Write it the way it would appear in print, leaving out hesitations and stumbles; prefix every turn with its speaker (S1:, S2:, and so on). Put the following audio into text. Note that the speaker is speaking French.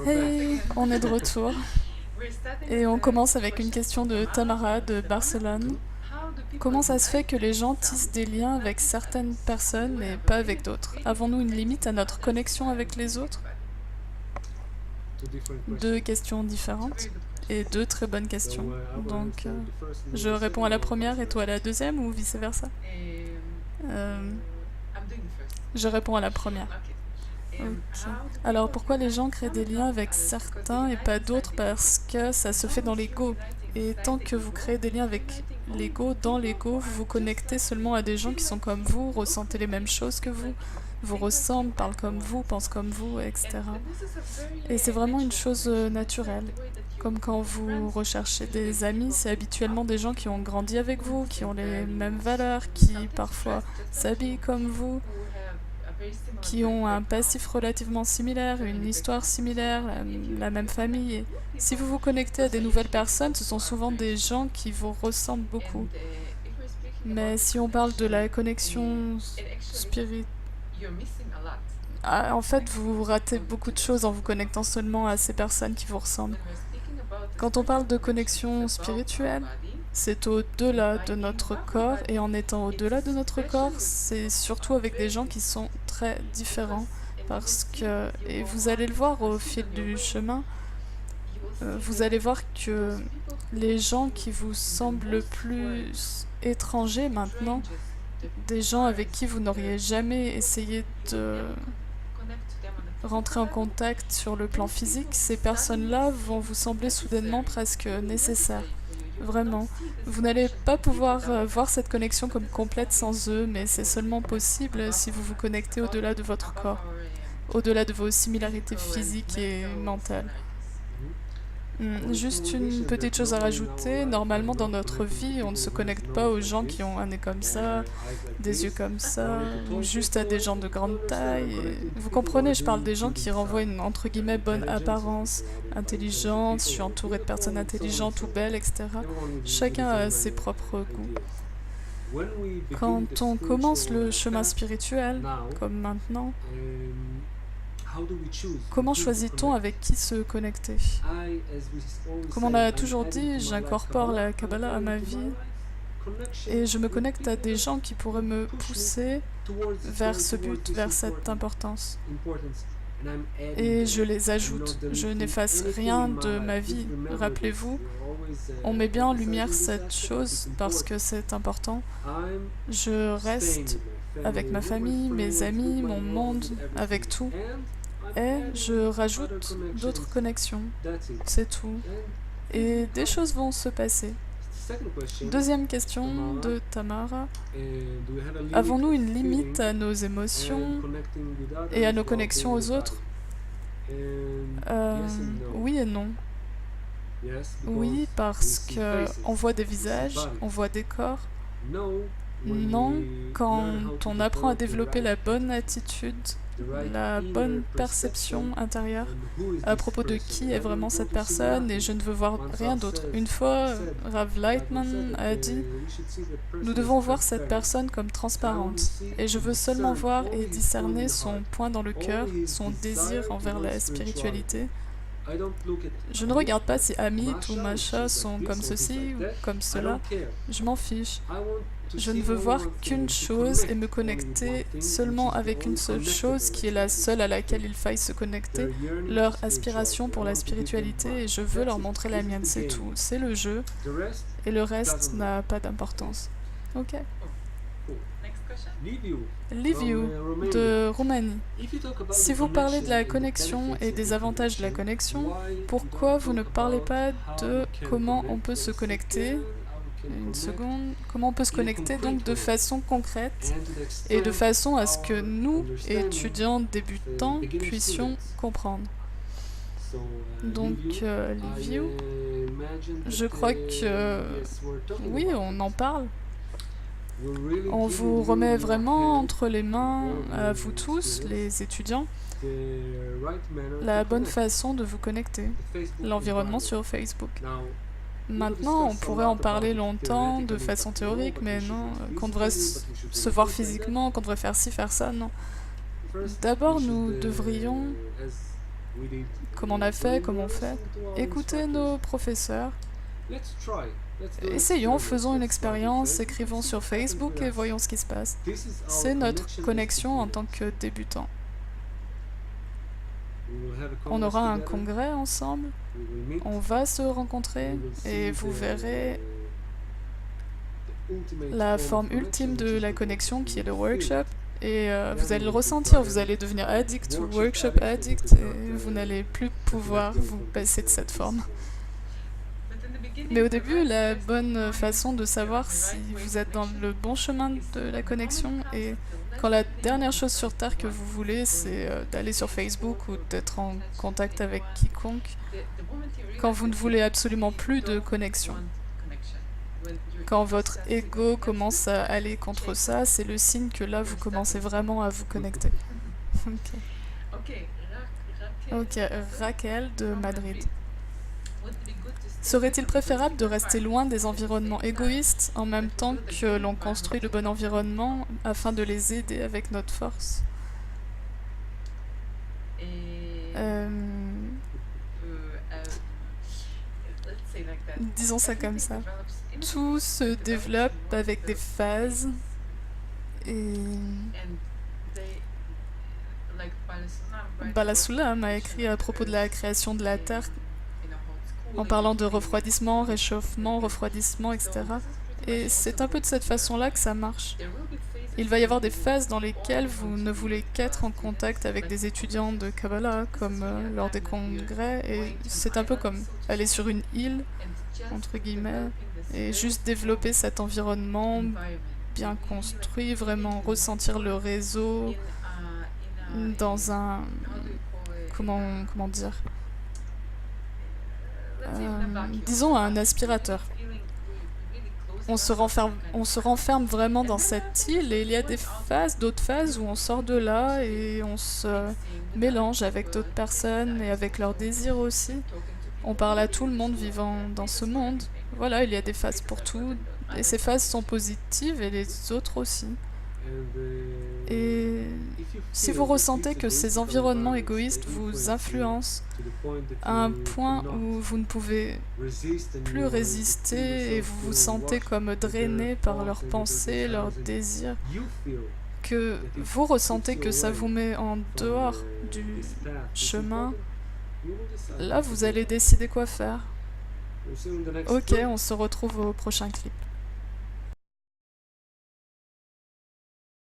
S1: Hey, on est de retour et on commence avec une question de Tamara de Barcelone. Comment ça se fait que les gens tissent des liens avec certaines personnes et pas avec d'autres? Avons-nous une limite à notre connexion avec les autres? Deux questions différentes et deux très bonnes questions. Donc, je réponds à la première et toi à la deuxième ou vice-versa? Euh, je réponds à la première. Ok. Alors pourquoi les gens créent des liens avec certains et pas d'autres? Parce que ça se fait dans l'ego. Et tant que vous créez des liens avec l'ego, dans l'ego, vous vous connectez seulement à des gens qui sont comme vous, ressentez les mêmes choses que vous ressemblent, parlent comme vous, pensent comme vous, etc. Et c'est vraiment une chose naturelle. Comme quand vous recherchez des amis, c'est habituellement des gens qui ont grandi avec vous, qui ont les mêmes valeurs, qui parfois s'habillent comme vous, qui ont un passif relativement similaire, une histoire similaire, la même famille. Et si vous vous connectez à des nouvelles personnes, ce sont souvent des gens qui vous ressemblent beaucoup. Mais si on parle de la connexion spirituelle, en fait, vous ratez beaucoup de choses en vous connectant seulement à ces personnes qui vous ressemblent. Quand on parle de connexion spirituelle, c'est au-delà de notre corps, et en étant au-delà de notre corps, c'est surtout avec des gens qui sont très différents. Parce que, et vous allez le voir au fil du chemin, vous allez voir que les gens qui vous semblent le plus étrangers maintenant, des gens avec qui vous n'auriez jamais essayé de rentrer en contact sur le plan physique, ces personnes-là vont vous sembler soudainement presque nécessaires. Vraiment. Vous n'allez pas pouvoir voir cette connexion comme complète sans eux, mais c'est seulement possible si vous vous connectez au-delà de votre corps, au-delà de vos similarités physiques et mentales. Juste une petite chose à rajouter, normalement dans notre vie, on ne se connecte pas aux gens qui ont un nez comme ça, des yeux comme ça, ou juste à des gens de grande taille. Et vous comprenez, je parle des gens qui renvoient une entre guillemets bonne apparence, intelligente, je suis entourée de personnes intelligentes ou belles, etc. Chacun a ses propres goûts. Quand on commence le chemin spirituel, comme maintenant, comment choisit-on avec qui se connecter? Comme on a toujours dit, j'incorpore la Kabbalah à ma vie et je me connecte à des gens qui pourraient me pousser vers ce but, vers cette importance. Et je les ajoute. Je n'efface rien de ma vie. Rappelez-vous, on met bien en lumière cette chose parce que c'est important. Je reste avec ma famille, mes amis, mon monde, avec tout. Et je rajoute d'autres connexions. C'est tout. Et des choses vont se passer. Deuxième question de Tamara. Avons-nous une limite à nos émotions et à nos connexions aux autres? Oui et non. Oui, parce que on voit des visages, on voit des corps. Non, quand on apprend à développer la bonne attitude, la bonne perception intérieure à propos de qui est vraiment cette personne, et je ne veux voir rien d'autre. Une fois, Rav Lightman a dit, nous devons voir cette personne comme transparente, et je veux seulement voir et discerner son point dans le cœur, son désir envers la spiritualité. Je ne regarde pas si Amit ou Masha sont comme ceci ou comme cela, je m'en fiche. Je ne veux voir qu'une chose et me connecter seulement avec une seule chose qui est la seule à laquelle il faille se connecter, leur aspiration pour la spiritualité, et je veux leur montrer la mienne, c'est tout. C'est le jeu, et le reste n'a pas d'importance. Ok. Liviu de Roumanie. Si vous parlez de la connexion et des avantages de la connexion, pourquoi vous ne parlez pas de comment on peut se connecter? Une seconde. Comment on peut se connecter donc de façon concrète et de façon à ce que nous, étudiants débutants, puissions comprendre. Donc, Liviu, je crois que oui, on en parle. On vous remet vraiment entre les mains, à vous tous, les étudiants, la bonne façon de vous connecter, l'environnement sur Facebook. Maintenant, on pourrait en parler longtemps, de façon théorique, mais non, qu'on devrait se voir physiquement, qu'on devrait faire ci, faire ça, non. D'abord, nous devrions Comme on a fait, comme on fait. Écoutez nos professeurs. Essayons, faisons une expérience, écrivons sur Facebook et voyons ce qui se passe. C'est notre connexion en tant que débutant. On aura un congrès ensemble, on va se rencontrer et vous verrez la forme ultime de la connexion qui est le workshop. Et vous allez le ressentir, vous allez devenir addict ou workshop addict et vous n'allez plus pouvoir vous passer de cette forme. Mais au début, la bonne façon de savoir si vous êtes dans le bon chemin de la connexion et quand la dernière chose sur Terre que vous voulez, c'est d'aller sur Facebook ou d'être en contact avec quiconque, quand vous ne voulez absolument plus de connexion. Quand votre ego commence à aller contre ça, c'est le signe que là, vous commencez vraiment à vous connecter. Ok, Raquel de Madrid. Serait-il préférable de rester loin des environnements égoïstes en même temps que l'on construit le bon environnement afin de les aider avec notre force? Disons ça comme ça. Tout se développe avec des phases et Balasulam a écrit à propos de la création de la Terre en parlant de refroidissement, réchauffement, refroidissement, etc. Et c'est un peu de cette façon-là que ça marche. Il va y avoir des phases dans lesquelles vous ne voulez qu'être en contact avec des étudiants de Kabbalah, comme lors des congrès, et c'est un peu comme aller sur une île, entre guillemets, et juste développer cet environnement bien construit, vraiment ressentir le réseau dans un... comment dire disons un aspirateur. On se renferme vraiment dans cette île et il y a des phases, d'autres phases où on sort de là et on se mélange avec d'autres personnes et avec leurs désirs aussi. On parle à tout le monde vivant dans ce monde. Voilà, il y a des phases pour tout et ces phases sont positives et les autres aussi. Et si vous ressentez que ces environnements égoïstes vous influencent à un point où vous ne pouvez plus résister et vous vous sentez comme drainé par leurs pensées, leurs désirs, que vous ressentez que ça vous met en dehors du chemin, là vous allez décider quoi faire. Ok, on se retrouve au prochain clip.